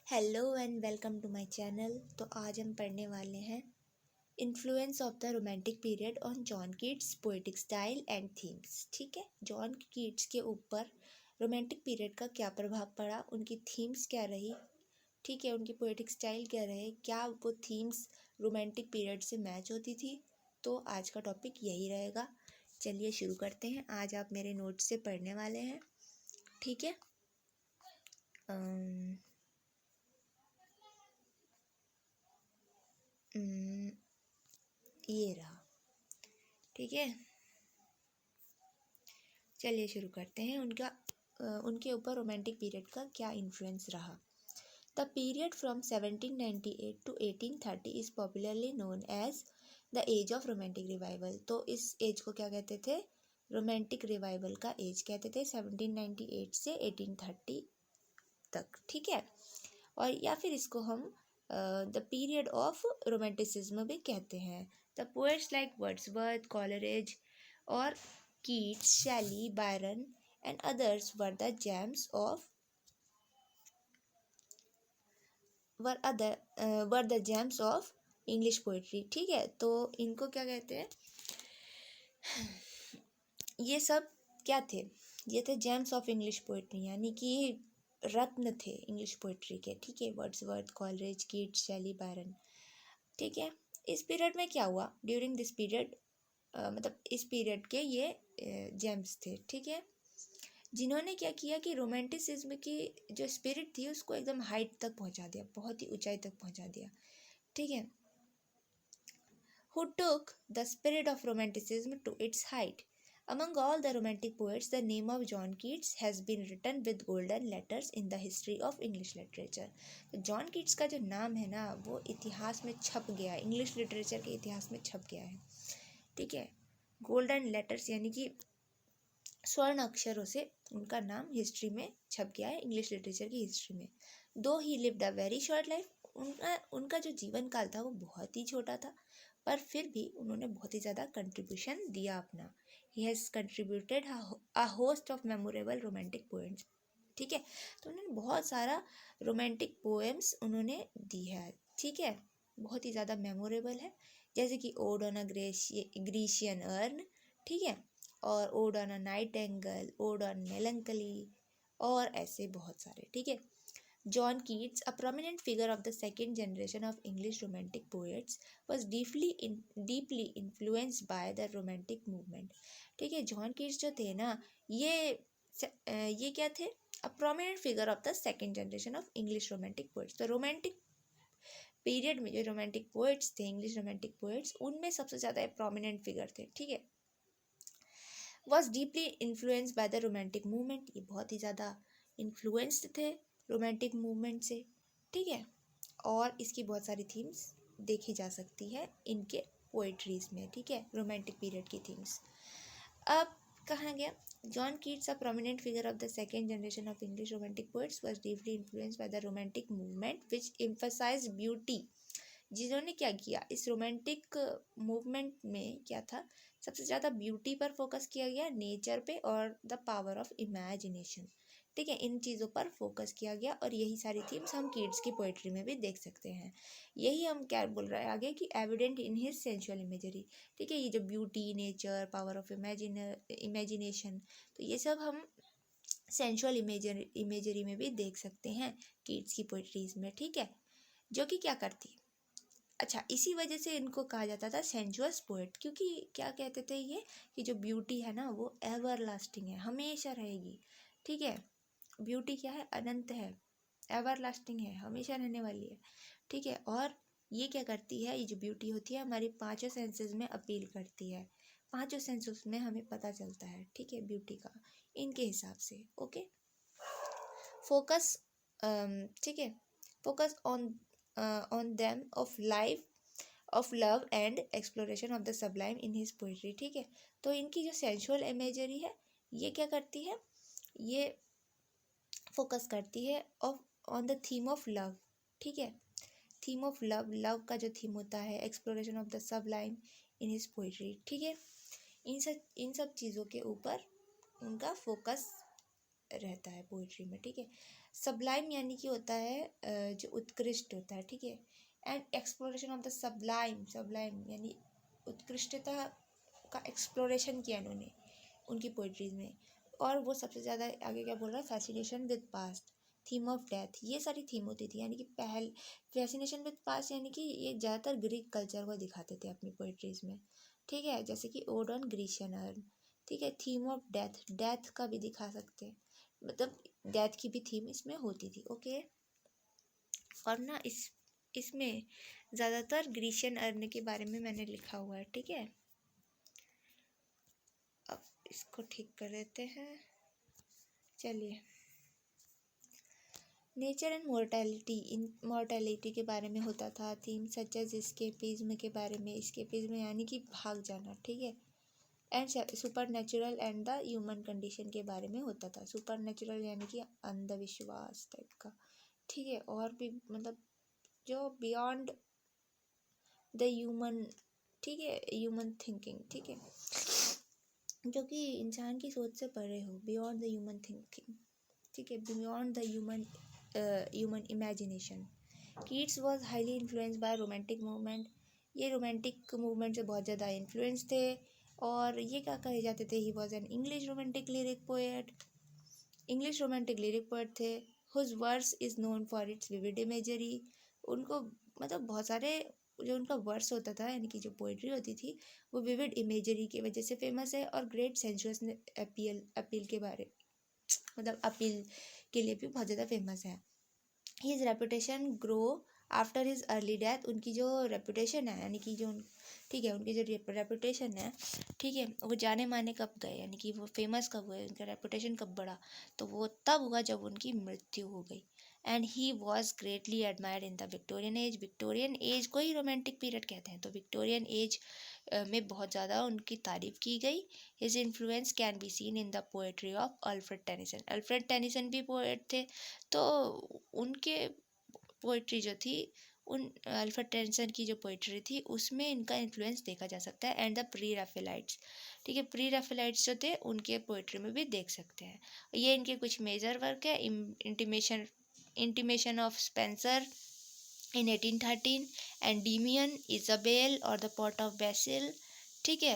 Hello and welcome to my channel. तो आज हम पढ़ने वाले हैं influence of the romantic period on John Keats poetic style and themes. ठीक है, जॉन कीट्स के ऊपर रोमांटिक पीरियड का क्या प्रभाव पड़ा, उनकी थीम्स क्या रही, ठीक है, उनकी पोएटिक स्टाइल क्या रहे, क्या वो थीम्स रोमांटिक पीरियड से मैच होती थी। तो आज का टॉपिक यही रहेगा। चलिए शुरू करते हैं। आज आप मेरे नोट्स से पढ़ने वाले हैं, ठीक है। ये रहा, ठीक है। चलिए शुरू करते हैं। उनके ऊपर रोमांटिक पीरियड का क्या इन्फ्लुएंस रहा। The period from 1798 to 1830 is popularly known as the age of romantic revival. तो इस एज को क्या कहते थे? रोमांटिक रिवाइवल का एज कहते थे, 1798 से 1830 तक, ठीक है। और या फिर इसको हम द पीरियड ऑफ रोमांटिसिज्म भी कहते हैं। The poets like Wordsworth, Coleridge और Keats, Shelley, Byron and others were the gems of English poetry। ठीक है, तो इनको क्या कहते हैं? ये सब क्या थे? ये थे जेम्स ऑफ इंग्लिश पोएट्री, यानी कि रत्न थे इंग्लिश पोएट्री के, ठीक है। वर्ड्सवर्थ, कॉलरिज, कीट्स, शेली, बायरन, ठीक है। इस पीरियड में क्या हुआ? ड्यूरिंग दिस पीरियड मतलब इस पीरियड के ये जेम्स थे, ठीक है, जिन्होंने क्या किया कि रोमांटिसिज्म की जो स्पिरिट थी उसको एकदम हाइट तक पहुंचा दिया, बहुत ही ऊंचाई तक पहुंचा दिया, ठीक है। Who took the spirit of romanticism to its height? Among all the romantic poets, the name of John Keats has been written with golden letters in the history of English literature। तो John Keats का जो नाम है ना, वो इतिहास में छप गया है, इंग्लिश लिटरेचर के इतिहास में छप गया है, ठीक है। गोल्डन लेटर्स यानी कि स्वर्ण अक्षरों से उनका नाम हिस्ट्री में छप गया है, इंग्लिश लिटरेचर की हिस्ट्री में। दो ही lived a very short life, उनका जो जीवन काल था वो बहुत ही छोटा था, पर फिर भी उन्होंने बहुत ही ज़्यादा कंट्रीब्यूशन दिया अपना। He has contributed a host of memorable romantic poems, ठीक है। तो उन्होंने बहुत सारा रोमांटिक पोएम्स उन्होंने दी है, ठीक है, बहुत ही ज़्यादा मेमोरेबल है, जैसे कि odd on a Grecian urn, ठीक है, और ode on a Nightingale, odd on melancholy, और ऐसे बहुत सारे, ठीक है। John Keats, a prominent figure of the second generation of English romantic poets, was deeply influenced by the romantic movement। ठीक है, जॉन कीट्स जो थे ना, ये क्या थे? a prominent figure of the second generation of English romantic poets। तो romantic period में जो रोमांटिक पोएट्स थे, इंग्लिश रोमांटिक पोएट्स, उनमें सबसे ज़्यादा प्रोमिनेंट फिगर थे, ठीक है। Was deeply influenced by the romantic movement, ये बहुत ही ज़्यादा इन्फ्लुएंस्ड थे रोमांटिक मूवमेंट से, ठीक है। और इसकी बहुत सारी थीम्स देखी जा सकती है इनके पोएट्रीज में, ठीक है, रोमांटिक पीरियड की थीम्स। अब कहाँ गया? John Keats, a prominent figure of the second generation of English romantic poets, was deeply influenced by the romantic movement which emphasised beauty. जिन्होंने क्या किया, इस रोमांटिक मूवमेंट में क्या था? सबसे ज़्यादा ब्यूटी पर फोकस किया गया, नेचर पे, और द पावर ऑफ इमेजिनेशन, ठीक है, इन चीज़ों पर फोकस किया गया। और यही सारी थीम्स हम कीट्स की पोइट्री में भी देख सकते हैं। यही हम क्या बोल रहे हैं आगे कि evident in his sensual imagery, ठीक है, ये जो beauty, nature, power of imagination, तो ये सब हम सेंशुअल इमेजरी में भी देख सकते हैं कीट्स की पोइट्रीज में, ठीक है, जो कि क्या करती है। अच्छा, इसी वजह से इनको कहा जाता था सेंजुअस पोएट, क्योंकि क्या कहते थे ये कि जो ब्यूटी है ना वो एवर लास्टिंग है, हमेशा रहेगी, ठीक है। ब्यूटी क्या है? अनंत है, एवर लास्टिंग है, हमेशा रहने वाली है, ठीक है। और ये क्या करती है? ये जो ब्यूटी होती है हमारी पांचों सेंसेस में अपील करती है, पांचों सेंसेस में हमें पता चलता है, ठीक है, ब्यूटी का, इनके हिसाब से, ओके। फोकस, ठीक है, focus on them of love and exploration of the sublime in his poetry, ठीक है। तो इनकी जो सेंसुअल इमेजरी है ये क्या करती है? ये फोकस करती है on the theme of love, ठीक है, थीम ऑफ लव, लव का जो थीम होता है, exploration of the Sublime in his poetry, ठीक है। इन सब चीज़ों के ऊपर उनका फोकस रहता है पोइट्री में, ठीक है। सबलाइम यानी कि होता है जो उत्कृष्ट होता है, ठीक है। And exploration of the Sublime, Sublime यानी उत्कृष्टता का एक्सप्लोरेशन किया इन्होंने उनकी पोइट्रीज में। और वो सबसे ज़्यादा आगे क्या बोल रहा है, fascination with past, theme of death, ये सारी थीम होती थी। यानी कि फैसिनेशन विद पास्ट यानी कि ये ज़्यादातर ग्रीक कल्चर को दिखाते थे अपनी पोइट्रीज में, ठीक है। जैसे कि ओड ऑन ग्रीशियन अर्न, ठीक है। थीम ऑफ डेथ, डेथ का भी दिखा सकते हैं, मतलब डेथ की भी थीम इसमें होती थी, ओके। और ना इसमें ज़्यादातर ग्रीशियन अर्न के बारे में मैंने लिखा हुआ है, ठीक है। अब इसको ठीक कर देते हैं, चलिए। Nature and mortality, in mortality के बारे में होता था थीम, सच एज एस्केपिज्म के बारे में, एस्केपिज्म यानी कि भाग जाना, ठीक है। And super natural and the human condition के बारे में होता था। सुपर नेचुरल यानी कि अंधविश्वास टाइप का, ठीक है। और भी मतलब जो बियॉन्ड द ह्यूमन, ठीक है, ह्यूमन थिंकिंग, ठीक है, जो कि इंसान की सोच से परे हो, बियॉन्ड द ह्यूमन थिंकिंग, ठीक है, beyond the human imagination. Keats was highly influence by romantic movement, ये रोमांटिक मूवमेंट से बहुत ज़्यादा इन्फ्लुएंस थे। और ये क्या कहे जाते थे, he was an English romantic lyric poet, English romantic lyric poet थे। Whose verse is known for its vivid imagery, उनको मतलब बहुत सारे जो उनका वर्स होता था यानी कि जो पोइट्री होती थी वो विविड इमेजरी की वजह से फेमस है। और ग्रेट सेंसुअस अपील के बारे, मतलब अपील के लिए भी बहुत ज़्यादा फेमस है। His reputation grow after his early death, उनकी जो रेपुटेशन है यानी कि जो, ठीक है, उनकी जो रेपुटेशन है, ठीक है, वो जाने माने कब गए, यानी कि वो फेमस कब हुए, उनका रेपुटेशन कब बढ़ा, तो वो तब हुआ जब उनकी मृत्यु हो गई। And he was greatly admired in the Victorian age, Victorian age को ही रोमांटिक पीरियड कहते हैं, तो विक्टोरियन एज में बहुत ज़्यादा उनकी तारीफ की गई। His influence can be seen in the poetry of Alfred Tennyson, Alfred Tennyson भी पोएट थे, तो उनके पोइट्री जो थी, उन अल्फ्रेड टेनिसन की जो पोइट्री थी उसमें इनका इन्फ्लुएंस देखा जा सकता है। एंड द प्री रैफेलाइट्स, ठीक है, प्री रैफेलाइट्स जो थे उनके पोइट्री में भी देख सकते हैं। ये इनके कुछ मेजर वर्क है। Intimation of Spenser in 1813, Endymion, Isabel और द पॉट ऑफ बेसिल, ठीक है,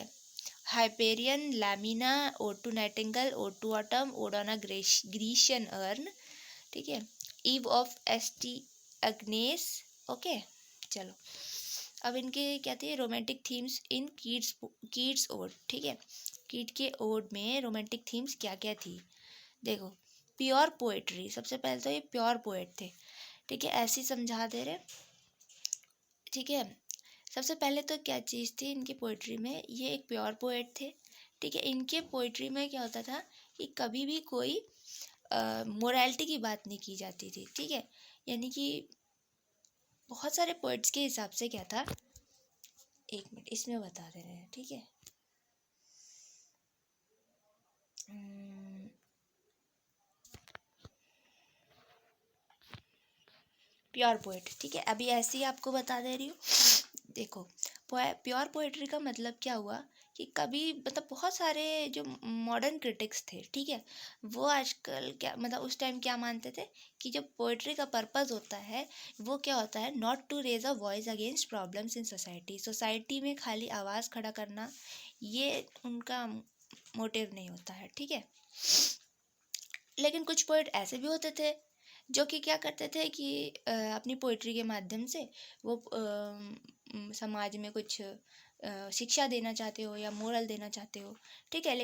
Hyperion, Lamia, ode to nightingale, ode to autumn, ode on a Grecian urn, ठीक है, eve of St Agnes, okay. चलो अब इनके क्या थे romantic themes in Keats ode, ठीक है, कीट के ओड में रोमांटिक थीम्स क्या क्या थी, देखो। प्योर पोएट्री, सबसे पहले तो ये प्योर पोएट थे, ठीक है, ऐसे समझा दे रहे, ठीक है। सबसे पहले तो क्या चीज़ थी इनकी पोइट्री में, ये एक प्योर पोएट थे, ठीक है। इनके पोइट्री में क्या होता था कि कभी भी कोई मोरालिटी की बात नहीं की जाती थी, ठीक है। यानी कि बहुत सारे पोइट्स के हिसाब से क्या था, एक मिनट इसमें बता दे रहे हैं, ठीक है। प्योर पोएट, ठीक है, अभी ऐसे ही आपको बता दे रही हूँ। देखो प्योर पोएट्री का मतलब क्या हुआ कि कभी मतलब बहुत सारे जो मॉडर्न क्रिटिक्स थे, ठीक है, वो आजकल क्या मतलब उस टाइम क्या मानते थे कि जो पोएट्री का पर्पस होता है वो क्या होता है, not to raise a voice against problems in society, society में खाली आवाज़ खड़ा करना ये उनका मोटिव नहीं होता है, ठीक है। लेकिन कुछ पोएट ऐसे भी होते थे जो कि क्या करते थे कि अपनी पोइट्री के माध्यम से वो समाज में कुछ शिक्षा देना चाहते हो या मोरल देना चाहते हो, ठीक है।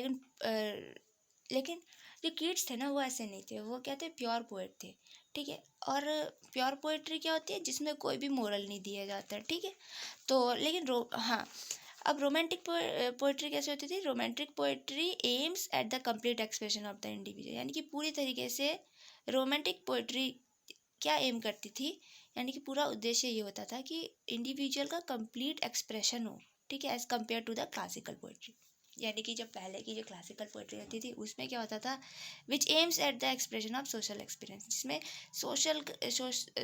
लेकिन जो किड्स थे ना वो ऐसे नहीं थे, वो क्या थे, प्योर पोएट थे, ठीक है। और प्योर पोइट्री क्या होती है, जिसमें कोई भी मोरल नहीं दिया जाता है, ठीक है। तो लेकिन हाँ, अब रोमांटिक पोइट्री कैसे होती थी, romantic poetry aims at the complete expression of the individual, यानी कि पूरी तरीके से रोमांटिक पोइट्री क्या एम करती थी, यानी कि पूरा उद्देश्य ये होता था कि इंडिविजुअल का कंप्लीट एक्सप्रेशन हो, ठीक है, as compare to the classical poetry. यानी कि जब पहले की जो क्लासिकल पोइट्री होती थी उसमें क्या होता था, which aims at the expression of social experience, जिसमें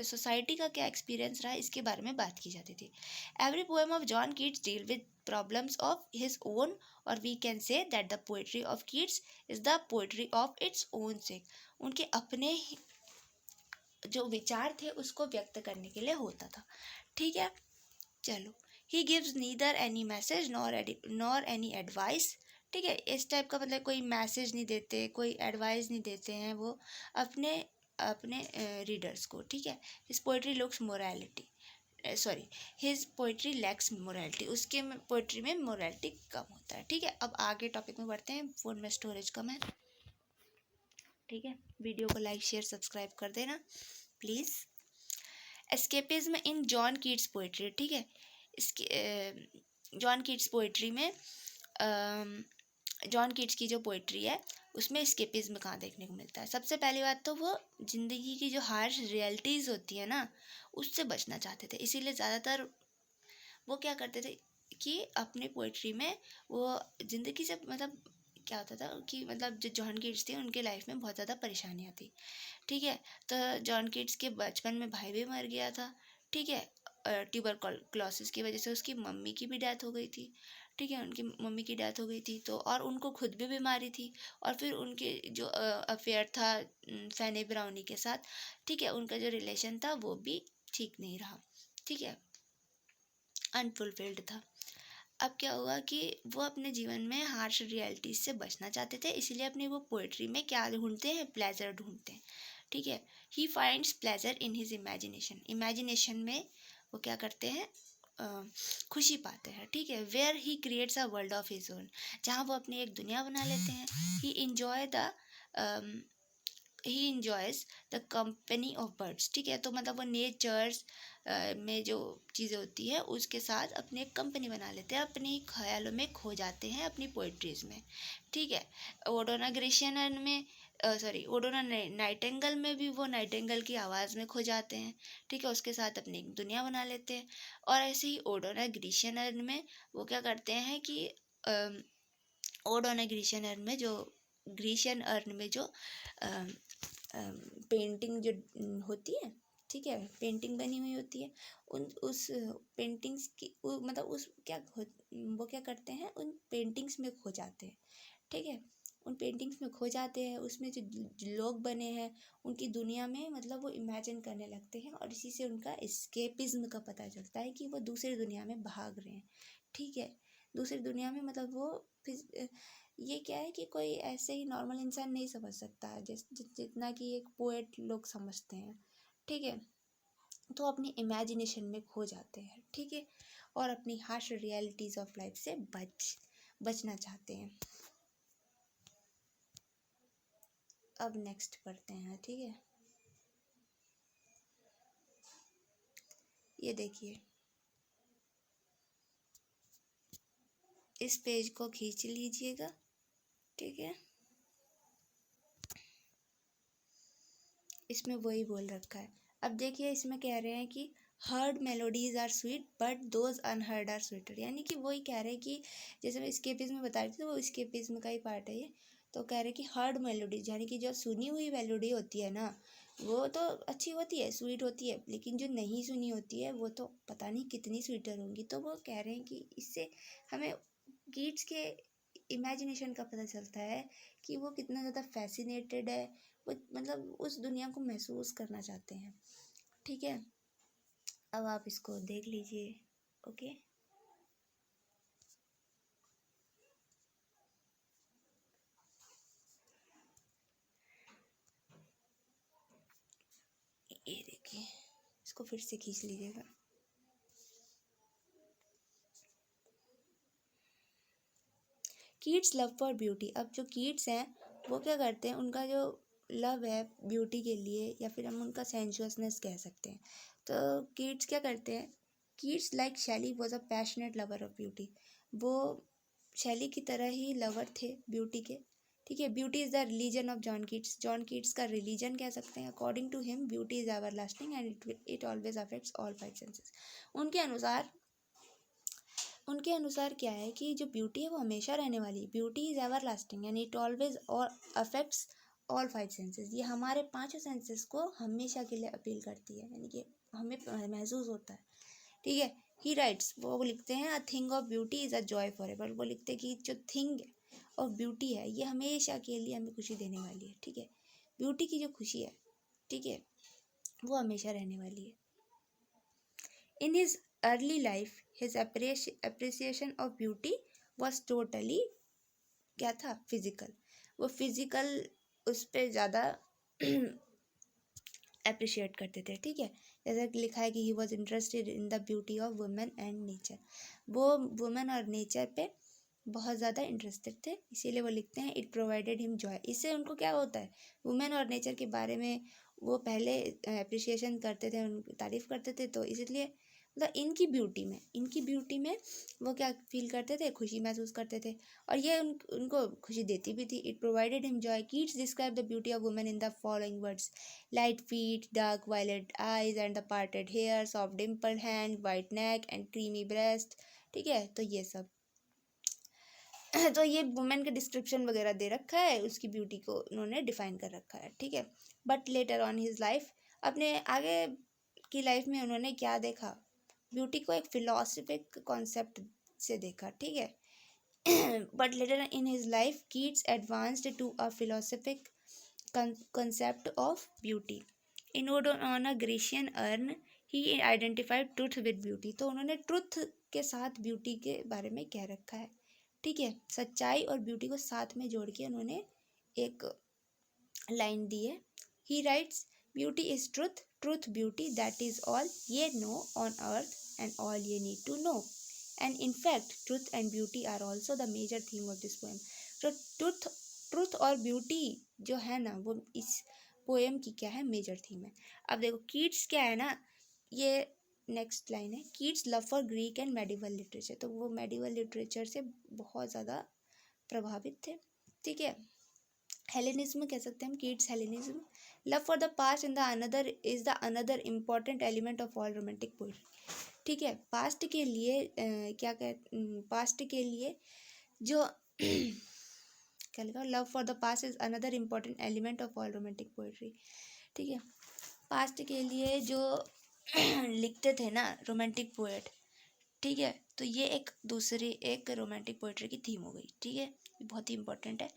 सोसाइटी का क्या एक्सपीरियंस रहा इसके बारे में बात की जाती थी। Every poem of John Keats deal with problems of his own, और we can say that the poetry of Keats is the poetry of its own sake, उनके अपने जो विचार थे उसको व्यक्त करने के लिए होता था। ठीक है, चलो। He gives neither any message nor any advice. ठीक है, इस टाइप का मतलब कोई मैसेज नहीं देते, कोई एडवाइस नहीं देते हैं वो अपने अपने रीडर्स को। ठीक है, his poetry looks morality sorry his poetry lakhs morality, उसके पोइट्री में मोरालिटी कम होता है। ठीक है, अब आगे टॉपिक में बढ़ते हैं। फ़ोन में स्टोरेज कम है। ठीक है, वीडियो को लाइक शेयर सब्सक्राइब कर देना please. Escapism in John Keats poetry. ठीक है, इसके जॉन कीट्स पोइट्री में जॉन कीट्स की जो पोइट्री है उसमें एस्केपिज्म कहाँ देखने को मिलता है। सबसे पहली बात तो वो ज़िंदगी की जो हार्श रियलिटीज़ होती है ना, उससे बचना चाहते थे। इसीलिए ज़्यादातर वो क्या करते थे कि अपने पोइट्री में वो ज़िंदगी से मतलब क्या होता था कि मतलब जो जॉन कीट्स थे उनके लाइफ में बहुत ज़्यादा परेशानियाँ थी। ठीक है, तो जॉन कीट्स के बचपन में भाई भी मर गया था। ठीक है, ट्यूबरक्लोसिस की वजह से उसकी मम्मी की भी डेथ हो गई थी। ठीक है, उनकी मम्मी की डेथ हो गई थी तो, और उनको खुद भी बीमारी थी। और फिर उनके जो अफेयर था फैनी ब्राउनी के साथ, ठीक है, उनका जो रिलेशन था वो भी ठीक नहीं रहा। ठीक है, अनफुलफिल्ड था। अब क्या हुआ कि वो अपने जीवन में हार्श रियलिटीज से बचना चाहते थे, इसीलिए अपनी वो पोइट्री में क्या ढूंढते हैं, प्लेजर ढूंढते हैं। ठीक है, he finds pleasure in his imagination. Imagination में वो क्या करते हैं, खुशी पाते हैं। ठीक है, where he creates a world of his own, जहाँ वो अपनी एक दुनिया बना लेते हैं। He enjoys the company of birds. ठीक है, तो मतलब वो नेचर्स में जो चीज़ें होती है उसके साथ अपनी एक कंपनी बना लेते हैं, अपनी ख्यालों में खो जाते हैं अपनी पोइट्रीज़ में। ठीक है, ओडोना ग्रेशियन में ओडोना नाइटेंगल में भी वो नाइटेंगल की आवाज़ में खो जाते हैं। ठीक है, उसके साथ अपनी एक दुनिया बना लेते हैं। और ऐसे ही ओडोना ग्रेशियन में वो क्या करते हैं कि ओडोना ग्रीशियन अर्न में जो पेंटिंग जो होती है, ठीक है, पेंटिंग बनी हुई होती है, उस पेंटिंग्स की मतलब वो क्या करते हैं, उन पेंटिंग्स में खो जाते हैं। ठीक है, उन पेंटिंग्स में खो जाते हैं, उसमें जो लोग बने हैं उनकी दुनिया में मतलब वो इमेजिन करने लगते हैं, और इसी से उनका एस्केपिज्म का पता चलता है कि वो दूसरी दुनिया में भाग रहे हैं। ठीक है, दूसरी दुनिया में मतलब वो फिर ये क्या है कि कोई ऐसे ही नॉर्मल इंसान नहीं समझ सकता है जितना कि एक पोएट लोग समझते हैं। ठीक है, तो अपनी इमेजिनेशन में खो जाते हैं। ठीक है, और अपनी हार्श रियलिटीज़ ऑफ लाइफ से बचना चाहते हैं। अब नेक्स्ट पढ़ते हैं। ठीक है, ये देखिए, इस पेज को खींच लीजिएगा। ठीक है, इसमें वही बोल रखा है। अब देखिए, इसमें कह रहे हैं कि heard melodies are sweet but those unheard are sweeter. यानी कि वही कह रहे हैं कि जैसे मैं स्केपिज्म में बता रही थी, वो स्केपिज्म का ही पार्ट है ये। तो कह रहे हैं कि हर्ड मेलोडीज यानी कि जो सुनी हुई मेलोडी होती है ना, वो तो अच्छी होती है, स्वीट होती है, लेकिन जो नहीं सुनी होती है वो तो पता नहीं कितनी स्वीटर होंगी। तो वो कह रहे हैं कि इससे हमें कीट्स के इमेजिनेशन का पता चलता है कि वो कितना ज़्यादा फैसिनेटेड है, वो मतलब उस दुनिया को महसूस करना चाहते हैं। ठीक है, अब आप इसको देख लीजिए। ओके, ये देखिए, इसको फिर से खींच लीजिएगा। Keats love for beauty. अब जो कीट्स हैं वो क्या करते हैं, उनका जो लव है ब्यूटी के लिए, या फिर हम उनका सेंसुअसनेस कह सकते हैं। तो कीट्स क्या करते हैं, कीट्स लाइक शैली was a passionate lover of beauty. वो शैली की तरह ही लवर थे ब्यूटी के। ठीक है, beauty is the religion of John Keats. John Keats का रिलीजन कह सकते हैं। According to him beauty is ever lasting and it always affects all five senses. उनके अनुसार क्या है कि जो ब्यूटी है वो हमेशा रहने वाली, beauty is ever lasting and it always और अफेक्ट्स ऑल फाइव सेंसेस। ये हमारे पांचों सेंसेस को हमेशा के लिए अपील करती है, यानी कि हमें महसूस होता है। ठीक है, ही राइट्स, वो लिखते हैं, a thing of beauty is a joy for ever. वो लिखते हैं कि जो थिंग ऑफ ब्यूटी है ये हमेशा के लिए हमें खुशी देने वाली है। ठीक है, ब्यूटी की जो खुशी है, ठीक है, वो हमेशा रहने वाली है। In his early life his appreciation of beauty was totally क्या था, फिजिकल। वो फिजिकल उस पर ज़्यादा अप्रिशिएट करते थे, ठीक है। जैसा कि लिखा है कि he was interested in the beauty of women and nature. वो वुमेन और नेचर पे बहुत ज़्यादा इंटरेस्टेड थे, इसीलिए वो लिखते हैं इट प्रोवाइडेड हिम जॉय। इससे उनको क्या होता है, वुमेन और नेचर के बारे में वो पहले अप्रिशिएशन करते थे, उनकी तारीफ़ करते थे, तो इसलिए मतलब इनकी ब्यूटी में वो क्या फील करते थे, खुशी महसूस करते थे, और ये उनको खुशी देती भी थी। It provided him joy. Keats describe the beauty of women in the following words: light feet, dark violet eyes and the parted hair, soft dimpled hand, white neck and creamy breast, ठीक है। तो ये सब तो ये women का description वगैरह दे रखा है, उसकी ब्यूटी को उन्होंने डिफाइन कर रखा है, ठीक है। But later on his life, अपने आगे की लाइफ में उन्होंने क्या देखा, ब्यूटी को एक फिलोसफिक कॉन्सेप्ट से देखा, ठीक है। But later in his life Keats advanced to a philosophic concept of beauty. In order on a Grecian urn, he identified truth with beauty. तो उन्होंने ट्रुथ के साथ ब्यूटी के बारे में कह रखा है, ठीक है। सच्चाई और ब्यूटी को साथ में जोड़ के उन्होंने एक लाइन दी है। He writes, beauty is truth, truth beauty, that is all ye know on earth and all ye need to know, and in fact truth and beauty are also the major theme of this poem. तो truth और beauty जो है ना, वो इस poem की क्या है, मेजर थीम है। अब देखो कीट्स क्या है ना, ये नेक्स्ट लाइन है, Keats love for Greek and medieval literature. तो वो मेडिवल लिटरेचर से बहुत ज़्यादा प्रभावित थे, ठीक है। हेलेनिज्म कह सकते हैं हम, Keats Hellenism. Love for the past in the another is the another important element of all romantic poetry, ठीक है। पास्ट के लिए पास्ट के लिए जो क्या लिखा, love for the past is another important element of all romantic poetry, ठीक है। पास्ट के लिए जो लिखते थे ना रोमांटिक पोएट, ठीक है, तो ये एक रोमांटिक पोएट्री की थीम हो गई, ठीक है। बहुत ही इंपॉर्टेंट है।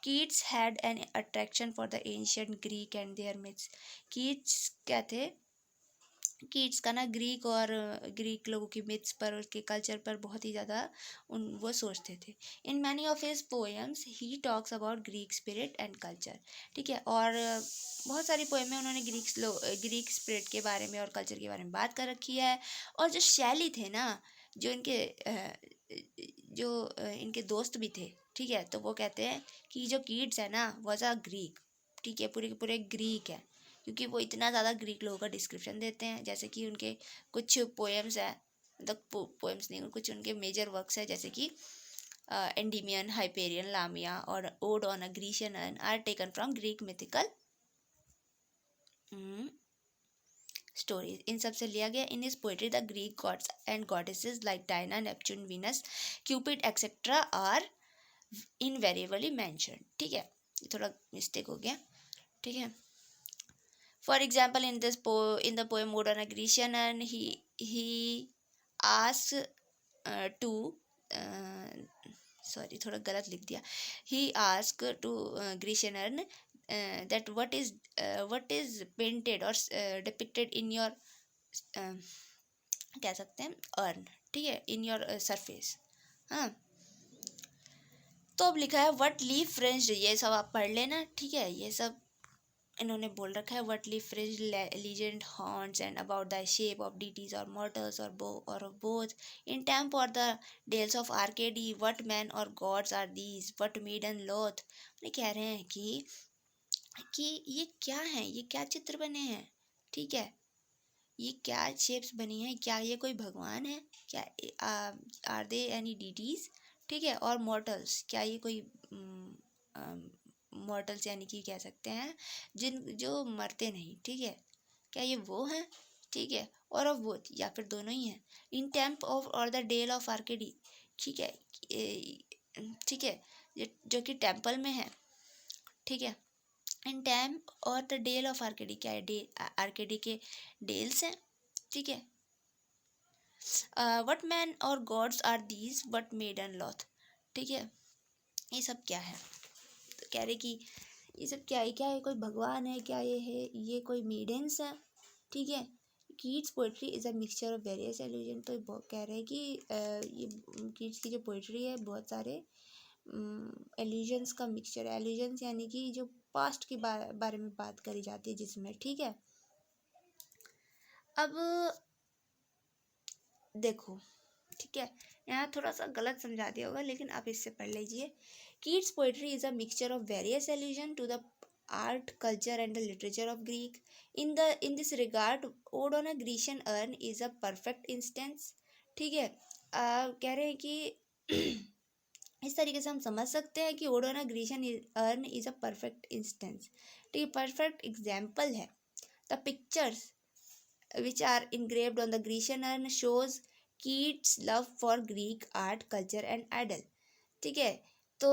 Keats had an attraction for the ancient Greek and their myths. Keats क्या थे, कीट्स का ना ग्रीक लोगों की मिथ्स पर, उसके कल्चर पर बहुत ही ज़्यादा वो सोचते थे। In many of his poems he talks about Greek spirit and culture, ठीक है। और बहुत सारी पोएम में उन्होंने ग्रीक स्पिरिट के बारे में और कल्चर के बारे में बात कर रखी है। और जो शैली थे ना, जो इनके दोस्त भी थे, ठीक है, तो वो कहते हैं कि जो कीट्स है ना वॉज अ ग्रीक, ठीक है, पूरे के पूरे ग्रीक है, क्योंकि वो इतना ज़्यादा ग्रीक लोगों का डिस्क्रिप्शन देते हैं। जैसे कि उनके कुछ पोएम्स हैं, मतलब पोएम्स नहीं, कुछ उनके मेजर वर्क्स हैं, जैसे कि एंडीमियन, हाइपेरियन, लामिया और ode on a Grecian urn are taken from Greek mythical stories. इन सब से लिया गया। In his poetry the Greek gods and goddesses like Diana, Neptune, Venus, Cupid etcetera are invariably mentioned, ठीक है। ये थोड़ा मिस्टेक हो गया, ठीक है। For example, in the poem Ode on a Grecian Urn, he asks to sorry थोड़ा गलत लिख दिया। He asks to Grecian Urn that what is painted or depicted in your कह सकते हैं अर्न, ठीक है, in your surface। हाँ, तो अब लिखा है वट लीव फ्रेंच, ये सब आप पढ़ लेना, ठीक है। ये सब इन्होंने बोल रखा है, what leaf fringed legend haunts and about the shape of deities or mortals or of both in Tempe or the dales of Arcady, what men or gods are these, what maiden loth. उन्हें कह रहे हैं कि ये क्या है, ये क्या चित्र बने हैं, ठीक है, ये क्या शेप्स बनी हैं, क्या ये कोई भगवान है, क्या आर दे एनी डीटीज, ठीक है। और मॉर्टल्स, क्या ये कोई मॉर्टल्स यानी कि कह सकते हैं जो मरते नहीं, ठीक है, क्या ये वो हैं, ठीक है। और ऑफ बोथ, या फिर दोनों ही हैं। इन टेम्प ऑफ और द डेल ऑफ आर्केडी, ठीक है, ठीक है, जो कि टेम्पल में है, ठीक है। In Tempe or the dale of Arcady, क्या है, आर्केडी के डेल्स हैं, ठीक है। What men or gods are these what maiden loth, ठीक है। ये सब क्या है, तो कह रहे कि ये सब क्या है, कोई भगवान है क्या, ये है, ये कोई मेडेंस है, ठीक है। Keats poetry is a mixture of various allusion, तो कह रहे हैं कि ये कीट्स की जो पोइट्री है बहुत सारे एल्यूजन्स का मिक्सचर है। एल्यूजन्स यानी कि जो पास्ट के बारे में बात करी जाती है जिसमें, ठीक है। अब देखो, ठीक है, यहाँ थोड़ा सा गलत समझा दिया होगा लेकिन आप इससे पढ़ लीजिए। Keats poetry is a mixture of various allusion to the art, culture and the literature of Greek. In this regard, Ode on a Grecian Urn is a perfect instance. ठीक है, कह रहे हैं कि इस तरीके से हम समझ सकते हैं कि Ode on a Grecian Urn is a perfect instance, ठीक है, परफेक्ट एग्जाम्पल है। The pictures which are engraved on the Grecian urn shows Keats' love for Greek art, culture and idol, ठीक है। तो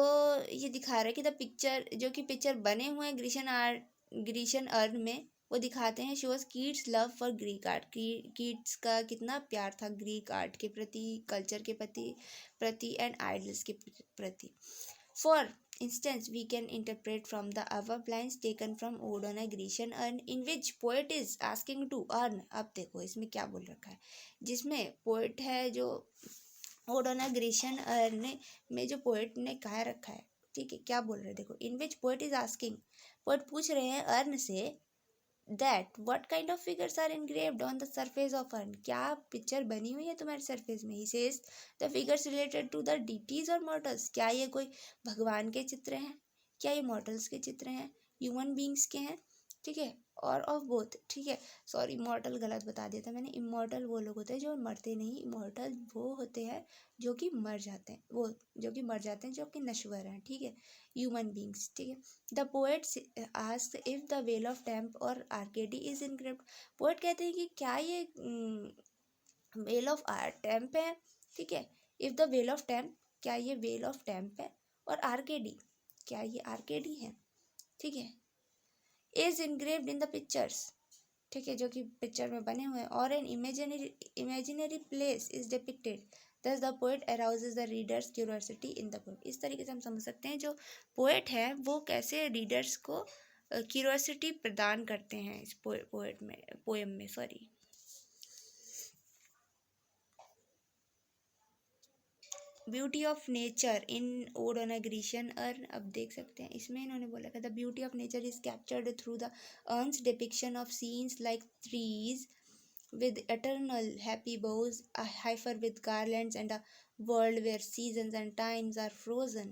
ये दिखा रहा है कि द पिक्चर, जो कि पिक्चर बने हुए हैं ग्रीशियन अर्न में, वो दिखाते हैं shows Keats love for Greek art, Keats का कितना प्यार था ग्रीक आर्ट के प्रति, कल्चर के प्रति एंड आइडल्स के प्रति। For instance, we can interpret from the above lines taken from Ode on a Grecian Urn, in which poet is asking to earn. अब देखो इसमें क्या बोल रखा है, जिसमें पोएट है जो Ode on a Grecian Urn में जो पोएट ने कहा रखा है, ठीक है, क्या बोल रहे हैं देखो। in which poet is asking, poet पूछ रहे हैं अर्न से that what kind of figures are engraved on the surface of urn, क्या पिक्चर बनी हुई है तुम्हारे सरफेस में। he says the figures related to the deities or mortals, क्या ये कोई भगवान के चित्र हैं, क्या ये मॉर्टल्स के चित्र हैं, ह्यूमन बींग्स के हैं, ठीक है, और ऑफ बोथ, ठीक है। सॉरी, इमॉर्टल गलत बता दिया था मैंने। इमॉर्टल वो लोग होते हैं जो मरते नहीं, इमॉर्टल वो होते हैं जो कि मर जाते हैं, वो जो कि मर जाते हैं, जो कि नश्वर हैं, ठीक है, ह्यूमन बींग्स, ठीक है। The poet asked if the well of temp और आर्केडी इज इनक्रिप्ट, पोएट कहते हैं कि क्या ये वेल ऑफ टेम्प है, ठीक है, if the well of temp, क्या ये वेल ऑफ टेम्प है, और आर्केडी, क्या ये आर्केडी है, ठीक है, is engraved in the pictures, ठीक है, जो कि पिक्चर में बने हुए हैं, और an imaginary place is depicted, thus the poet arouses the reader's curiosity in the poem. इस तरीके से हम समझ सकते हैं जो पोएट है वो कैसे रीडर्स को क्यूरियोसिटी प्रदान करते हैं इस पोएम में, sorry. Beauty of nature in ode on a Grecian earn, अब देख सकते हैं इसमें इन्होंने बोला था the beauty of nature is captured through the earns depiction of scenes like trees with eternal happy bows, a heifer with garlands, and a world where seasons and times are frozen,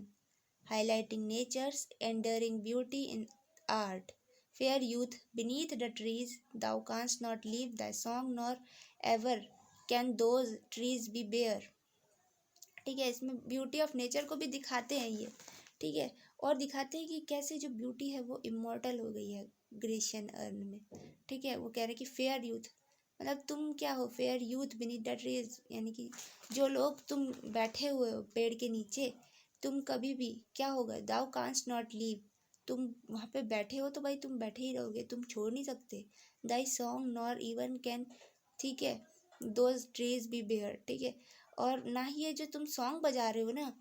highlighting nature's enduring beauty in art. Fair youth, beneath the trees, thou canst not leave thy song, nor ever can those trees be bare. ठीक है, इसमें beauty of nature को भी दिखाते हैं ये, ठीक है, और दिखाते हैं कि कैसे जो ब्यूटी है वो इमॉर्टल हो गई है ग्रीशियन अर्न में, ठीक है। वो कह रहे हैं कि फेयर यूथ, मतलब तुम क्या हो, fair youth beneath the trees, यानी कि जो लोग तुम बैठे हुए हो पेड़ के नीचे, तुम कभी भी क्या होगा, दाउ कांस्ट नॉट लीव, तुम वहाँ पे बैठे हो तो भाई तुम बैठे ही रहोगे, तुम छोड़ नहीं सकते। दाई सॉन्ग नॉर इवन कैन, ठीक है, दोज ट्रीज बी बेयर, ठीक है, और ना ही ये जो तुम सॉन्ग बजा रहे हो ना,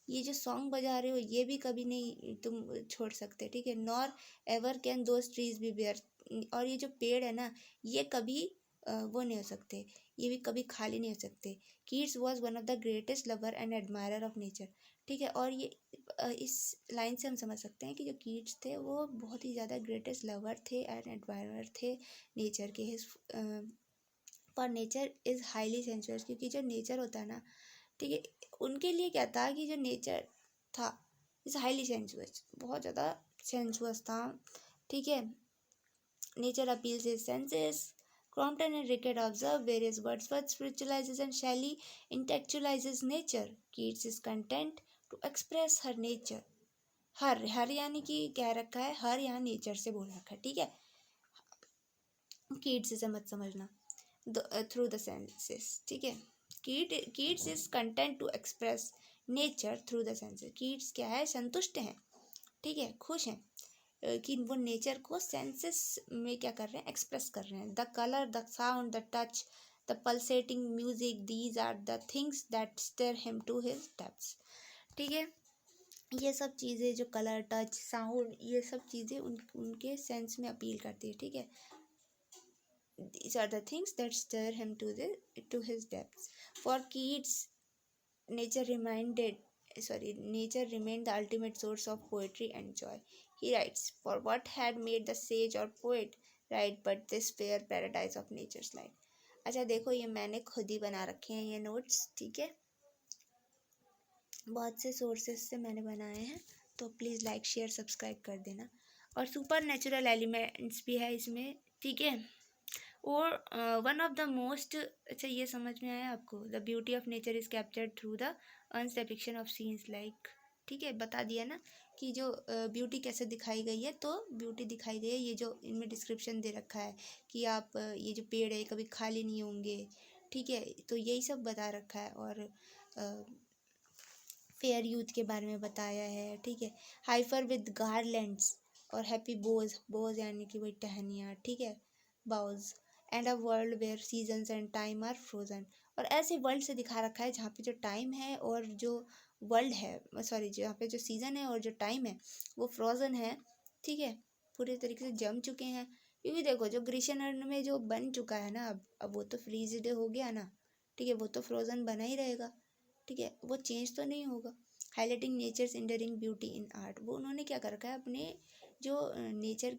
ये जो सॉन्ग बजा रहे हो ये भी कभी नहीं तुम छोड़ सकते, ठीक है। Nor ever can those trees be bare, और ये जो पेड़ है ना ये कभी वो नहीं हो सकते, ये भी कभी खाली नहीं हो सकते। Keats was one of the greatest lover and admirer of nature, ठीक है, और ये इस लाइन से हम समझ सकते हैं कि जो कीट्स थे वो बहुत ही ज़्यादा ग्रेटेस्ट लवर थे एंड एडमायरर थे नेचर के। पर नेचर इज़ हाईली सेंसुअस, क्योंकि जो नेचर होता है ना, ठीक है, उनके लिए क्या था कि जो नेचर था इज़ हाईली सेंसुअस, बहुत ज़्यादा सेंसुअस था, ठीक है। Nature appeals his senses, Crompton and Rickett observe various Wordsworth spiritualizes and Shelley intellectualizes nature. Keats is content to express her nature. हर यानी कि कह रखा है, हर यहाँ नेचर से बोल रखा है, ठीक है। कीट्स से मत समझना, थ्रू द सेंसेस, ठीक है। Keats is content to express nature through the senses, Keats क्या है, संतुष्ट हैं, ठीक है, खुश हैं कि वो नेचर को सेंसेस में क्या कर रहे हैं, एक्सप्रेस कर रहे हैं। The colour, the sound, the touch, the pulsating music, these are the things that stir him to his depths, ठीक है। ये सब चीज़ें जो कलर, टच, साउंड, ये सब चीज़ें उनके सेंस में अपील करती है, ठीक है। These are the things that stir him to his depths. For Keats, nature nature remained the ultimate source of poetry and joy. He writes, for what had made the sage or poet write but this fair paradise of nature's light. अच्छा देखो, ये मैंने खुद ही बना रखे हैं ये notes, ठीक है, बहुत से सोर्सेज से मैंने बनाए हैं, तो प्लीज़ लाइक शेयर सब्सक्राइब कर देना। और सुपर नेचुरल एलिमेंट्स भी है इसमें, ठीक है। और वन ऑफ द मोस्ट, अच्छा ये समझ में आया आपको, the beauty of nature is captured through the earns depiction of scenes like, ठीक है, बता दिया ना कि जो ब्यूटी कैसे दिखाई गई है, तो ब्यूटी दिखाई गई है, ये जो इनमें डिस्क्रिप्शन दे रखा है कि आप ये जो पेड़ है कभी खाली नहीं होंगे, ठीक है, तो यही सब बता रखा है। और फेयर यूथ के बारे में बताया है, ठीक है। हाइफर विद गारलैंड्स और हैप्पी बोज यानी कि वही टहनियाँ, ठीक है, boughs, and a world where seasons and time are frozen. और ऐसे वर्ल्ड से दिखा रखा है जहाँ पे जो टाइम है और जो वर्ल्ड है, सॉरी, जहाँ पे जो सीज़न है और जो टाइम है वो फ्रोज़न है, ठीक है, पूरे तरीके से जम चुके हैं। क्योंकि देखो, जो ग्रीष्म ऋतु में जो बन चुका है ना, अब वो तो फ्रीज्ड हो गया ना, ठीक है, वो तो फ्रोज़न बना ही रहेगा, ठीक है, वो चेंज तो नहीं होगा। Highlighting nature's enduring beauty in art, वो उन्होंने क्या कर रखा है, अपने जो नेचर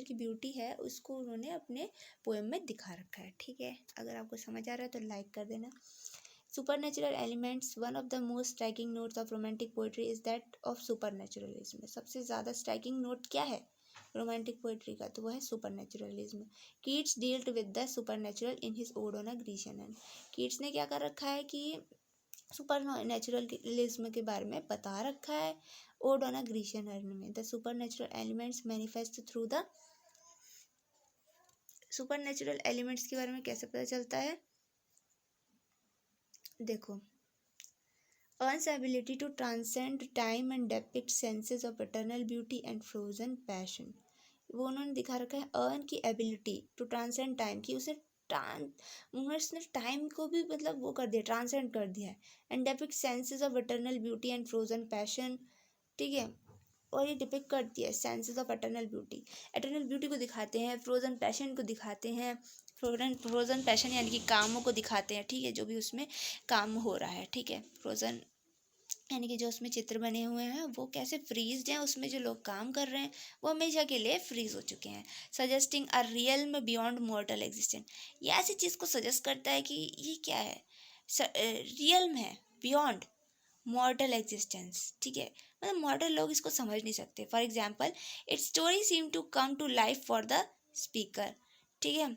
की ब्यूटी है उसको उन्होंने अपने पोएम में दिखा रखा है, ठीक है। अगर आपको समझ आ रहा है तो लाइक कर देना। Supernatural elements, one of the most striking notes of romantic poetry is that of supernaturalism. सबसे ज़्यादा स्ट्राइकिंग नोट क्या है रोमांटिक पोइट्री का, तो वह है supernaturalism. Keats dealt with the supernatural in his ode on a Grecian. Keats ने क्या कर रखा है कि सुपर नेचुरलिज्म के बारे में बता रखा है ode on a Grecian urn में। The super natural elements manifest through the, super natural elements के बारे में कैसे पता चलता है, देखो, urn's ability to transcend time and depict senses of eternal beauty and frozen passion. वो उन्होंने दिखा रखा है अर्न की एबिलिटी टू ट्रांसेंड टाइम, की उसे उसने टाइम को भी मतलब वो कर दिया, ट्रांसेंड कर दिया है। And depict senses of eternal beauty and frozen passion, ठीक है, और ये डिपिक्ट करती है सेंसेस ऑफ एटर्नल ब्यूटी को दिखाते हैं, फ्रोजन पैशन को दिखाते हैं। फ्रोजन पैशन यानी कि कामों को दिखाते हैं, ठीक है, जो भी उसमें काम हो रहा है, ठीक है। फ्रोजन यानी कि जो उसमें चित्र बने हुए हैं वो कैसे फ्रीज्ड हैं, उसमें जो लोग काम कर रहे हैं वो हमेशा के लिए फ्रीज हो चुके हैं। सजेस्टिंग अ रियल्म बियॉन्ड मॉर्टल एग्जिस्टेंस, ये ऐसी चीज़ को सजेस्ट करता है कि ये क्या है, रियल्म है बियॉन्ड मॉर्टल एग्जिस्टेंस, ठीक है, मतलब मॉर्टल लोग इसको समझ नहीं सकते। For example, its story seem to come to life for the speaker, ठीक है,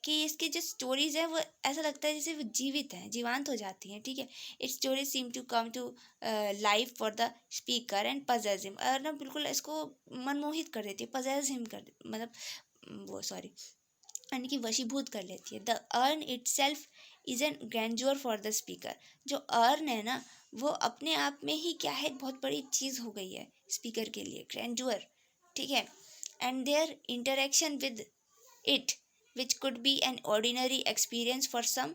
कि इसकी जो स्टोरीज है वो ऐसा लगता है जैसे वो जीवित हैं, जीवांत हो जाती हैं, ठीक है। Its story seem to come to life for the speaker and possess him, और ना बिल्कुल इसको मनमोहित कर देती है, पजेस हिम कर, मतलब वो सॉरी यानी कि वशीभूत कर लेती है। The earn it self is an grandeur for the speaker, जो अर्न है ना वो अपने आप में ही क्या है, बहुत बड़ी चीज़ हो गई है स्पीकर के लिए, ग्रैंड्योर, ठीक है। And their interaction with it which could be an ordinary experience for some,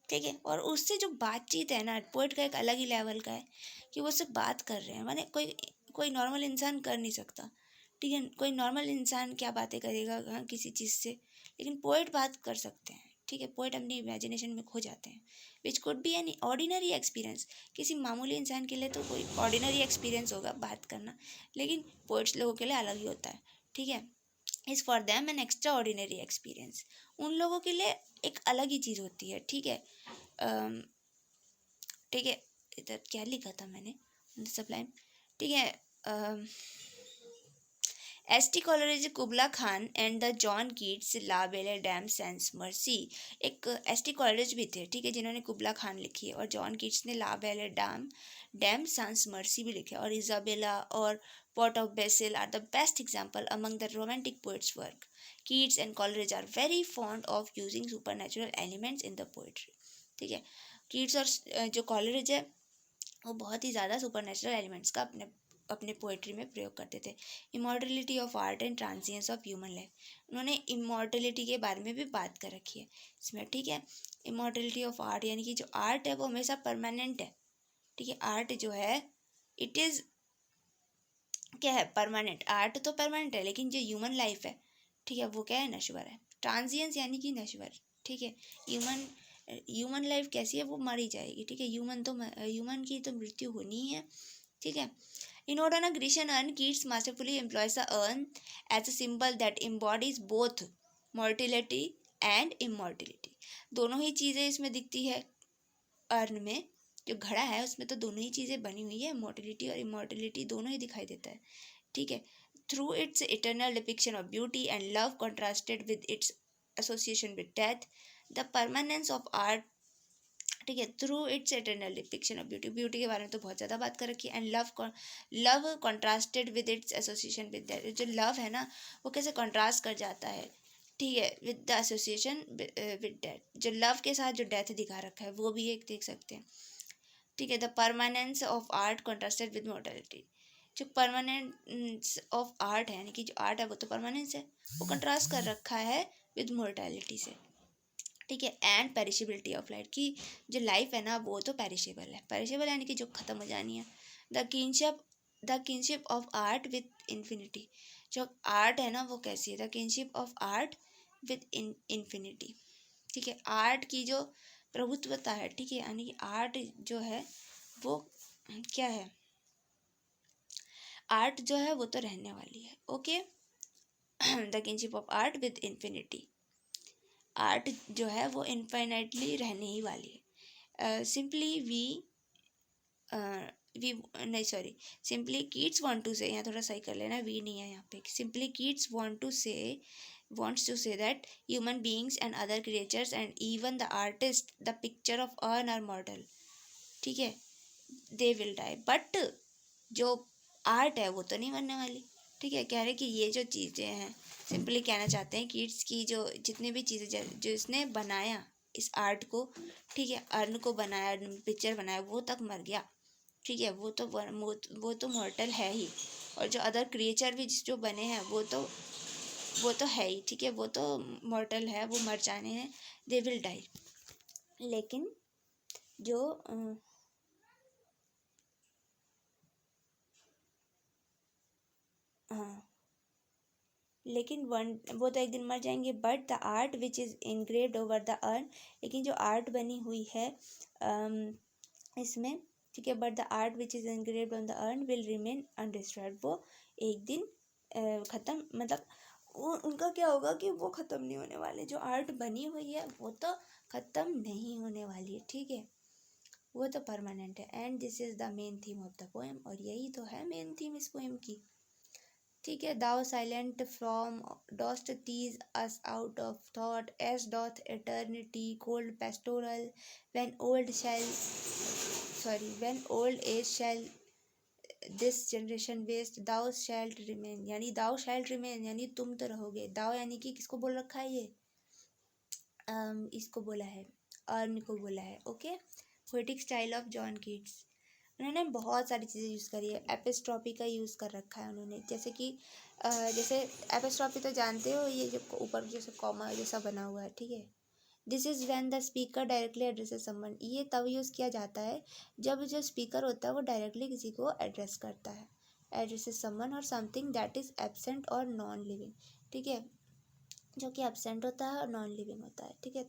ठीक है, और उससे जो बातचीत है ना, पोइट का एक अलग ही लेवल का है कि वो उससे बात कर रहे हैं, माने कोई नॉर्मल इंसान कर नहीं सकता, ठीक है, कोई नॉर्मल इंसान क्या बातें करेगा हाँ किसी चीज़ से, लेकिन पोइट बात कर सकते हैं, ठीक है, पोइट अपनी इमेजिनेशन में खो जाते हैं। विच could be an ordinary experience, किसी मामूली इंसान के लिए तो कोई ऑर्डिनरी एक्सपीरियंस होगा बात करना, लेकिन पोइट्स लोगों के लिए अलग ही होता है, ठीक है। Is for them an extra ordinary experience, उन लोगों के लिए एक अलग ही चीज़ होती है, ठीक है, ठीक है। इधर क्या लिखा था मैंने, सप्लाइम, ठीक है। S T. Coleridge, Kubla Khan and the John Keats, la belle dame sans merci. एक एस.टी. कॉलरेज भी थे, ठीक है, जिन्होंने कुबला खान लिखी है, और जॉन कीट्स ने ला बेले डैम सेंस मर्सी भी लिखे, और इजाबेला और pot of basil are the best example among the romantic poets work. Keats and Coleridge are very fond of using super natural elements in the poetry, ठीक है। Keats और जो Coleridge है वो बहुत ही ज़्यादा सुपर नेचुरल एलिमेंट्स का अपने पोइट्री में प्रयोग करते थे। Immortality of art and transience of human life, उन्होंने इमॉर्टलिटी के बारे में भी बात कर रखी है इसमें, ठीक है। इमॉर्टलिटी ऑफ आर्ट यानी कि जो आर्ट है वो हमेशा परमानेंट है, ठीक है, आर्ट जो है इट इज़ क्या है, परमानेंट, आर्ट तो परमानेंट है, लेकिन जो ह्यूमन लाइफ है, ठीक है, वो क्या है, नश्वर है, ट्रांजिएंस यानी कि नश्वर, ठीक है। ह्यूमन लाइफ कैसी है, वो मरी जाएगी, ठीक है। ह्यूमन की तो मृत्यु होनी ही है, ठीक है। In Odana Grecian urn, Keats masterfully employs the urn as a symbol that embodies both mortality and immortality. दोनों ही चीज़ें इसमें दिखती है। अर्न में जो घड़ा है उसमें तो दोनों ही चीज़ें बनी हुई है, मोर्टिलिटी और इमोर्टिलिटी दोनों ही दिखाई देता है, ठीक है। Through it's eternal depiction of beauty and love contrasted with its association with death, the permanence of art, ठीक है। Through it's eternal depiction of beauty के बारे में तो बहुत ज़्यादा बात कर रखी है। And love contrasted with its association with death, जो लव है ना वो कैसे कॉन्ट्रास्ट कर जाता है, ठीक है, with the association with death, जो लव के साथ जो डेथ दिखा रखा है वो भी एक देख सकते हैं, ठीक है। The permanence of art contrasted with mortality, जो परमानेंस ऑफ आर्ट है यानी कि जो आर्ट है वो तो परमानेंस है, वो कंट्रास्ट कर रखा है विद मोर्टेलिटी से, ठीक है। एंड पेरिशेबिलिटी ऑफ लाइफ, की जो लाइफ है ना वो तो पेरिशेबल है, पेरिशेबल यानी कि जो ख़त्म हो जानी है। The kinship of art with infinity, जो आर्ट है ना वो कैसी है, the kinship of art with infinity, ठीक है। आर्ट की जो प्रभुत्वता है, ठीक है, यानी कि आर्ट जो है वो क्या है, आर्ट जो है वो तो रहने वाली है, okay. The kinship of art with infinity, art जो है वो इनफाइनाइटली रहने ही वाली है। सिंपली वी नहीं sorry simply Keats want to say, यहाँ थोड़ा सही कर लेना, वी नहीं है यहाँ पे, simply Keats wants to say that human beings and other creatures and even the artist the picture of urn are mortal, ठीक है, they will die, बट जो आर्ट है वो तो नहीं मरने वाली, ठीक है। कह रहे कि ये जो चीज़ें हैं, सिंपली कहना चाहते हैं कीट्स की जो जितनी भी चीज़ें जो इसने बनाया इस आर्ट को, ठीक है, अर्न को बनाया, पिक्चर बनाया, वो तक मर गया, ठीक है, वो तो मॉर्टल है ही, और जो अदर क्रिएचर भी जो बने हैं वो तो है ही, ठीक है, वो तो मॉर्टल है, वो मर जाने हैं, दे विल डाई। लेकिन जो हाँ लेकिन वो तो एक दिन मर जाएंगे, but the art which is engraved over the urn, लेकिन जो आर्ट बनी हुई है इसमें, ठीक है, but the art which is engraved on the urn will remain undestroyed, वो एक दिन ख़त्म, मतलब वो उनका क्या होगा कि वो ख़त्म नहीं होने वाले, जो आर्ट बनी हुई है वो तो ख़त्म नहीं होने वाली है, ठीक है, वो तो परमानेंट है। And this is the main theme of the poem, और यही तो है मेन थीम इस पोएम की, ठीक है। Thou silent from dost tease us out of thought, as doth eternity cold pastoral, when old age shall this generation waste, thou shalt remain, यानी thou shalt remain यानी तुम तो रहोगे, thou यानी कि किसको बोल रखा है ये, इसको बोला है, अर्न को बोला है, okay. Poetic style of John Keats, उन्होंने बहुत सारी चीज़ें यूज़ करी है, एपिस्ट्रॉपी का यूज़ कर रखा है उन्होंने, जैसे कि जैसे एपिस्ट्रॉपी तो जानते हो, ये जो ऊपर जैसे कॉमा जैसा बना हुआ है, ठीक है। This is when the speaker directly addresses someone, ये तब यूज़ किया जाता है जब जो स्पीकर होता है वो डायरेक्टली किसी को एड्रेस करता है, एड्रेसेस समवन और समथिंग दैट इज़ एब्सेंट और नॉन लिविंग, ठीक है, जो कि एब्सेंट होता है और नॉन लिविंग होता है, ठीक है,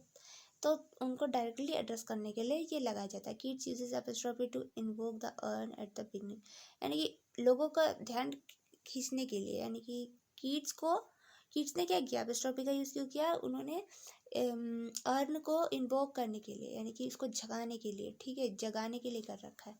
तो उनको डायरेक्टली एड्रेस करने के लिए ये लगाया जाता है। Keats uses apostrophe to invoke the urn at the beginning, यानी कि लोगों का ध्यान खींचने के लिए, यानी कि कीट्स ने क्या किया, एपिस्ट्रॉफी का यूज़ क्यों किया, उन्होंने अर्न को इन्वोक करने के लिए, यानी कि उसको जगाने के लिए, ठीक है, जगाने के लिए कर रखा है,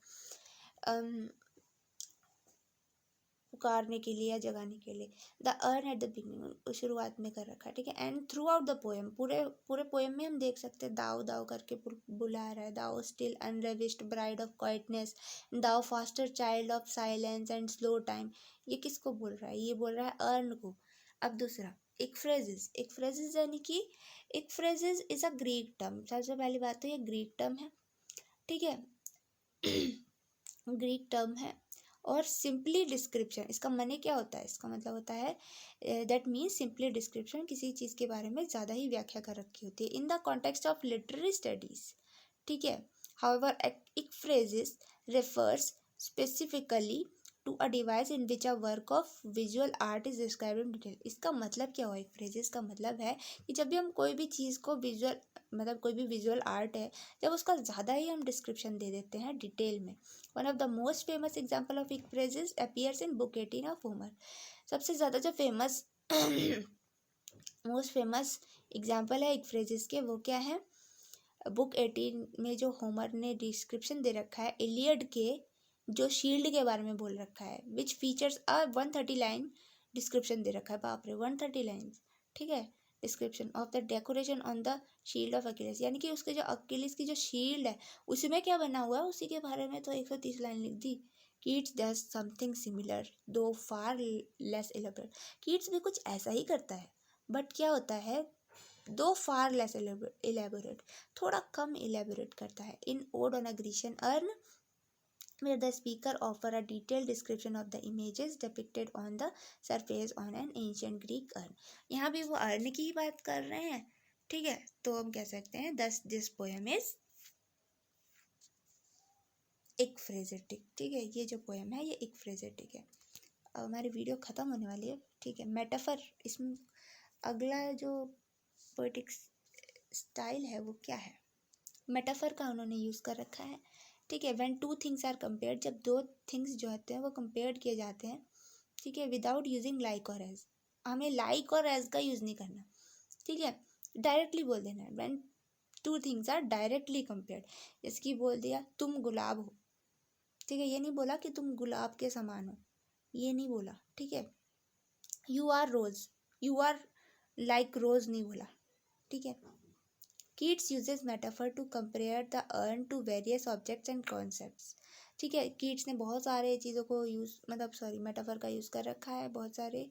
पुकारने के लिए या जगाने के लिए। The urn at the beginning शुरुआत में कर रखा है, ठीक है। And through out the poem, पूरे पोएम में हम देख सकते हैं दाव दाव करके बुला रहा है, दाव स्टिल अनरेविस्ड ब्राइड ऑफ क्वाइटनेस, दाव faster child of silence and slow time, ये किसको बोल रहा है, ये बोल रहा है अर्न को। अब दूसरा एक फ्रेजेस यानी कि एक phrases is a Greek term, सबसे पहली बात तो ये ग्रीक टर्म है, ठीक है। ग्रीक टर्म है, और सिंपली डिस्क्रिप्शन, इसका माने क्या होता है, इसका मतलब होता है दैट मीन्स सिंपली डिस्क्रिप्शन, किसी चीज़ के बारे में ज़्यादा ही व्याख्या कर रखी होती है in the context of literary studies, ठीक है। हाउएवर एक phrases refers specifically to a device in which a work of visual art is describe in detail. इसका मतलब क्या हुआ, एक फ्रेजेस का मतलब है कि जब भी हम कोई भी चीज़ को विजुअल मतलब कोई भी विजुअल आर्ट है, जब उसका ज़्यादा ही हम डिस्क्रिप्शन दे देते हैं डिटेल में। One of the most famous example of ekphrasis appears in book 18 of Homer. सबसे ज़्यादा जो फेमस मोस्ट फेमस एग्जाम्पल है एक फ्रेजेस के, वो क्या है, बुक 18 में जो होमर ने डिस्क्रिप्शन दे रखा है इलियड के जो शील्ड के बारे में बोल रखा है, विच फीचर्स 130 लाइन डिस्क्रिप्शन दे रखा है, बाप रे 130 लाइन्स, ठीक है, description of the decoration on the shield of Achilles, यानी कि उसके जो अकिलिस की जो शील्ड है उसी में क्या बना हुआ है उसी के बारे में तो 130 लाइन लिख दी। कीट्स डज समथिंग सिमिलर दो फार लेस एलेबरेट। कीट्स भी कुछ ऐसा ही करता है, बट क्या होता है, दो फार लेस एलेबोरेट, थोड़ा कम एलेबोरेट करता है। In ode on a Grecian urn where the speaker offer a detailed description of the images depicted on the surface on an ancient Greek urn। यहाँ भी वो अर्न की ही बात कर रहे हैं, ठीक है, तो हम कह सकते हैं दस दिस पोएम इज एक फ्रेजेटिक, ठीक है, ये जो पोएम है ये एक फ्रेजेटिक है। अब हमारी वीडियो ख़त्म होने वाली है, ठीक है। मेटाफर, इसमें अगला जो पोएटिक स्टाइल है वो क्या है, मेटाफर का उन्होंने यूज़ कर रखा है, ठीक है। When two things are compared, जब दो थिंग्स जो होते हैं वो कंपेयर्ड किए जाते हैं, ठीक है, विदाउट यूजिंग लाइक और एज, हमें लाइक और एज का यूज़ नहीं करना, ठीक है, डायरेक्टली बोल देना है। When two things are directly compared, जैसे कि बोल दिया तुम गुलाब हो, ठीक है, ये नहीं बोला कि तुम गुलाब के समान हो, ये नहीं बोला, ठीक है। You are rose, you are like rose नहीं बोला, ठीक है। Keats uses metaphor to compare the urn to various objects and concepts, ठीक है। कीट्स ने बहुत सारे चीज़ों को मेटाफर का यूज़ कर रखा है, बहुत सारे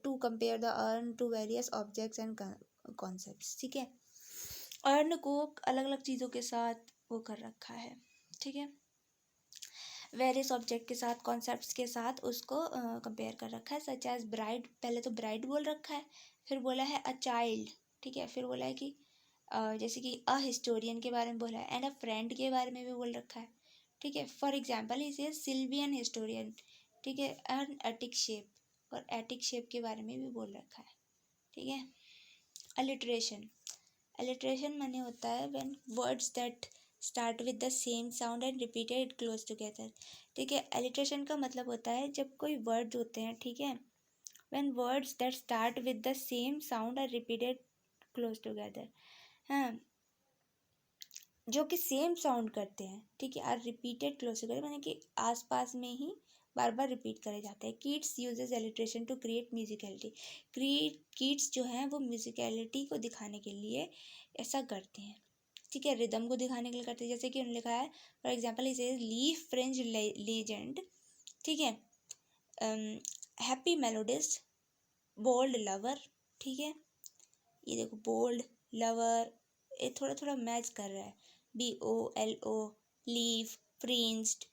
to compare the urn to various objects and concepts, ठीक है। अर्न को अलग अलग चीज़ों के साथ वो कर रखा है, ठीक है, वेरियस ऑब्जेक्ट के साथ, कॉन्सेप्ट्स के साथ उसको कंपेयर कर रखा है। सच एज ब्राइड, पहले तो ब्राइड बोल रखा है, फिर बोला है अ चाइल्ड, ठीक है, फिर बोला है कि जैसे कि अ हिस्टोरियन के बारे में बोला है, एंड अ फ्रेंड के बारे में भी बोल रखा है, ठीक है। For example is a Sylvian historian, ठीक है, एन एटिक शेप, और एटिक शेप के बारे में भी बोल रखा है, ठीक है। अलिट्रेशन, अलिट्रेशन माने होता है when words that start with the same sound and repeated close together, ठीक है। अलिट्रेशन का मतलब होता है जब कोई वर्ड होते हैं, ठीक है, when words that start with the same sound are repeated close together, हाँ, जो कि सेम साउंड करते हैं, ठीक है, आर रिपीटेड क्लोज टुगेदर माने कि आसपास में ही बार बार रिपीट करे जाते हैं। Keats uses alliteration to create musicality, Keats जो हैं वो म्यूजिकलिटी को दिखाने के लिए ऐसा करते हैं, ठीक है, रिदम को दिखाने के लिए करते हैं। जैसे कि उन्होंने लिखा है for example is leaf French legend, ठीक है, हैप्पी मेलोडिस्ट, बोल्ड लवर, ठीक है, ये देखो बोल्ड लवर, ये थोड़ा थोड़ा मैच कर रहा है, BOLO, लीफ, फ्रेंच्ड,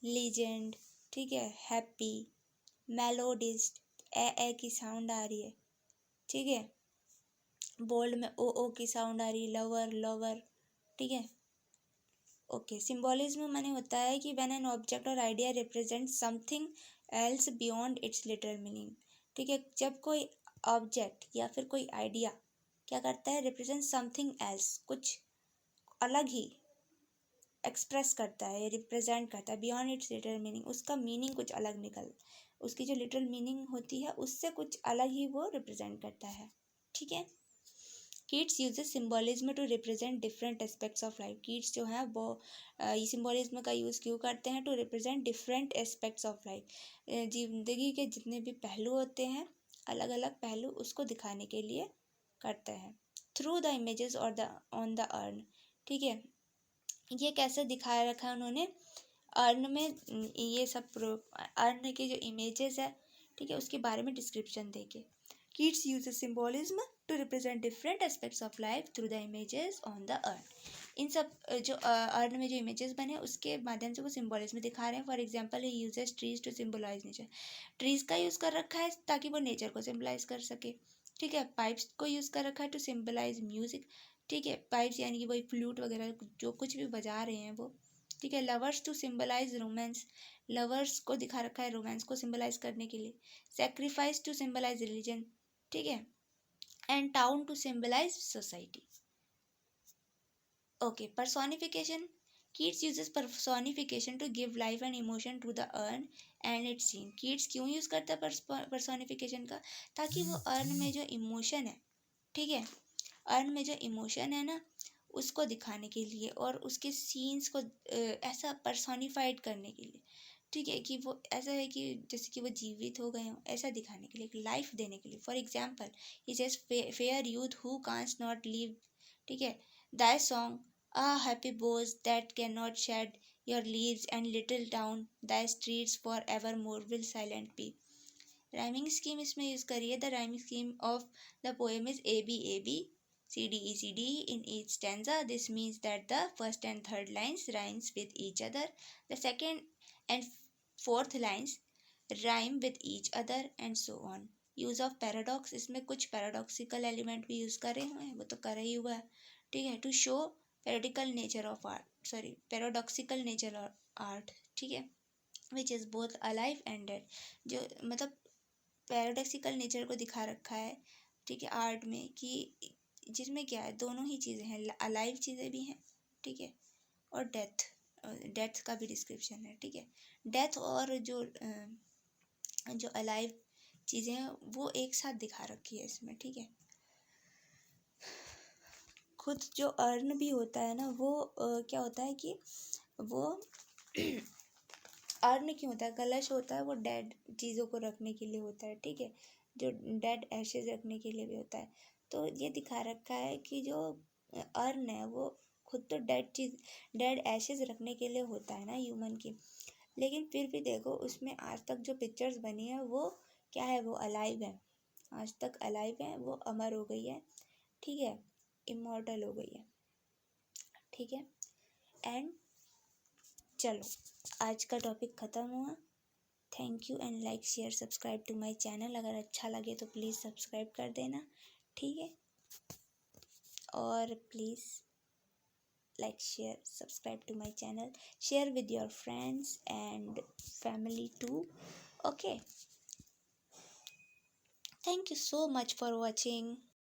लीजेंड, ठीक है, हैप्पी, मेलोडिस्ट, ए की साउंड आ रही है, ठीक है, बोल्ड में ओ की साउंड आ रही है, लवर लवर, ठीक है, ओके। सिंबॉलिज्म माने होता है कि व्हेन एन ऑब्जेक्ट और idea represent something else beyond it's literal meaning, ठीक है, जब कोई ऑब्जेक्ट या फिर कोई आइडिया क्या करता है, रिप्रेजेंट समथिंग एल्स, कुछ अलग ही एक्सप्रेस करता है, रिप्रेजेंट करता है, बियॉन्ड इट्स लिटरल मीनिंग, उसका मीनिंग कुछ अलग निकल, उसकी जो लिटरल मीनिंग होती है उससे कुछ अलग ही वो रिप्रेजेंट करता है, ठीक है। Keats uses symbolism to represent different aspects of life, Keats जो है वो ये सिम्बॉलिज्म का यूज़ क्यों करते हैं, to represent different aspects of life, जिंदगी के जितने भी पहलू होते हैं, अलग अलग पहलू, उसको दिखाने के लिए करते हैं। थ्रू द इमेजेस और द ऑन द अर्न, ठीक है, ये कैसे दिखाया रखा है उन्होंने, अर्न में ये सब अर्न के जो इमेजेस है, ठीक है, उसके बारे में डिस्क्रिप्शन देके। Keats uses symbolism to represent different aspects of life through the images on the urn, इन सब जो अर्न में जो इमेजेस बने उसके माध्यम से वो सिम्बॉलिज्म दिखा रहे हैं। For example he uses trees to symbolize nature, trees का यूज़ कर रखा है ताकि वो नेचर को सिम्बलाइज कर सके, ठीक है। पाइप्स को यूज़ कर रखा है टू सिम्बलाइज म्यूजिक, ठीक है, पाइप्स यानी कि वही फ्लूट वगैरह जो कुछ भी बजा रहे हैं वो, ठीक है। Lovers to symbolize romance, lovers को दिखा रखा है रोमांस को सिंबलाइज करने के लिए। सेक्रीफाइस टू सिंबलाइज रिलीजन, ठीक है। And town to symbolize society. Okay, personification. Keats uses personification to give life and emotion to the urn and its scene. Keats क्यों यूज़ करता है personification का? ताकि वो अर्न में जो इमोशन है, ठीक है, अर्न में जो इमोशन है ना, उसको दिखाने के लिए और उसके सीन्स को ऐसा पर्सोनिफाइड करने के लिए, ठीक है, कि वो ऐसा है कि जैसे कि वो जीवित हो गए हों, ऐसा दिखाने के लिए, एक लाइफ देने के लिए। For example he says fair youth who Cannes not leave, ठीक है, दाई song a happy bows that cannot shed your leaves, and little town thy streets forevermore will silent be. Rhyming scheme इसमें use करी है। The rhyming scheme of the poem is A B A B C D E C D in each stanza. This means that the first and third lines rhymes with each other. The second and fourth lines rhyme with each other and so on. Use of paradox, इसमें कुछ paradoxical element भी use करे हुए हैं, वो तो कर ही हुआ है, ठीक है। To show paradical nature of art, sorry paradoxical nature of art, ठीक है, which is both alive and dead, जो मतलब पैराडॉक्सिकल नेचर को दिखा रखा है, ठीक है, आर्ट में, कि जिसमें क्या है, दोनों ही चीज़ें हैं, अलाइव चीज़ें भी हैं, ठीक है, और डेथ का भी डिस्क्रिप्शन है, ठीक है। डेथ और जो अलाइव चीज़ें हैं वो एक साथ दिखा रखी है इसमें, ठीक है। खुद जो अर्न भी होता है ना, वो क्या होता है कि वो अर्न क्यों होता है, कलश होता है, वो डेड चीज़ों को रखने के लिए होता है, ठीक है, जो डेड एशेज रखने के लिए भी होता है। तो ये दिखा रखा है कि जो अर्न है वो खुद तो डेड एशेज रखने के लिए होता है ना ह्यूमन की, लेकिन फिर भी देखो उसमें आज तक जो पिक्चर्स बनी है वो क्या है, वो अलाइव है, आज तक अलाइव है, वो अमर हो गई है, ठीक है, इमॉर्टल हो गई है, ठीक है। एंड चलो आज का टॉपिक ख़त्म हुआ। Thank you and like share subscribe to my channel. अगर अच्छा लगे तो प्लीज़ सब्सक्राइब कर देना, ठीक है, और please like share subscribe to my channel, share with your friends and family too, okay. Thank you so much for watching.